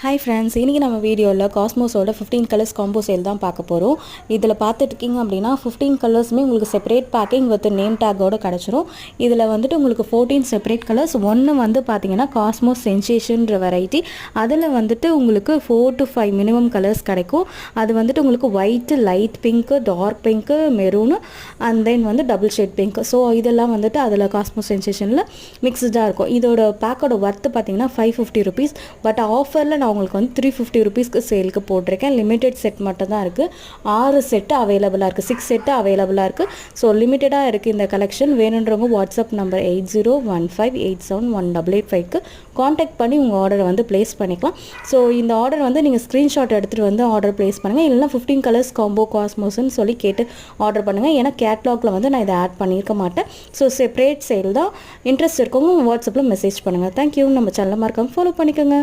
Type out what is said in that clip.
Hi friends, இன்றைக்கி நம்ம வீடியோவில் காஸ்மோஸோட 15 கலர்ஸ் காம்போ சேல் தான் பார்க்க போகிறோம். இதில் பார்த்துட்ருக்கீங்க அப்படின்னா 15 கலர்ஸுமே உங்களுக்கு செப்பரேட் பேக்கிங் வித் நேம் டேக்கோடு கிடச்சிரும். இதில் வந்துட்டு உங்களுக்கு 14 செப்பரேட் கலர்ஸ். ஒன்று வந்து பார்த்தீங்கன்னா காஸ்மோஸ் சென்சேஷன்ற வெரைட்டி. அதில் வந்துட்டு உங்களுக்கு 4 to 5 மினிமம் கலர்ஸ் கிடைக்கும். அது வந்துட்டு உங்களுக்கு white, light pink, dark pink, maroon and then வந்து டபுள் ஷேட் பிங்க். ஸோ இதெல்லாம் வந்துட்டு அதில் காஸ்மோஸ் சென்சேஷனில் மிக்ஸ்டாக இருக்கும். இதோட பேக்கோட ஒர்த்து பார்த்தீங்கன்னா 550 ருபீஸ். பட் ஆஃபரில் நான் உங்களுக்கு வந்து 350 ருபீஸ்க்கு சேலுக்கு போட்டிருக்கேன். லிமிட்டெட் செட் மட்டும் தான் இருக்குது. 6 செட்டு அவைலபிளாக இருக்குது, 6 செட்டு அவைலபிளாக இருக்குது. ஸோ லிமிட்டடாக இருக்குது இந்த கலெக்ஷன். வேணுன்றவங்க வாட்ஸ்அப் நம்பர் 8015871885க்கு காண்டாக்ட் பண்ணி உங்கள் ஆர்டரை வந்து ப்ளேஸ் பண்ணிக்கலாம். ஸோ இந்த ஆர்டர் வந்து நீங்கள் ஸ்க்ரீன்ஷாட் எடுத்துகிட்டு வந்து ஆர்டர் ப்ளேஸ் பண்ணுங்கள். இல்லைனா 15 கலர்ஸ் காம்போ காஸ்மோஸ்ன்னு சொல்லி கேட்டு ஆர்டர் பண்ணுங்கள். ஏன்னா கேட்லாகில் வந்து நான் இதை ஆட் பண்ணியிருக்க மாட்டேன். ஸோ செப்பரேட் சேல் தான். இன்ட்ரெஸ்ட் இருக்கவங்க வாட்ஸ்அப்பில் மெசேஜ் பண்ணுங்கள். தேங்க்யூ. நம்ம சேனலை மறக்காம ஃபாலோ பண்ணிக்கோங்க.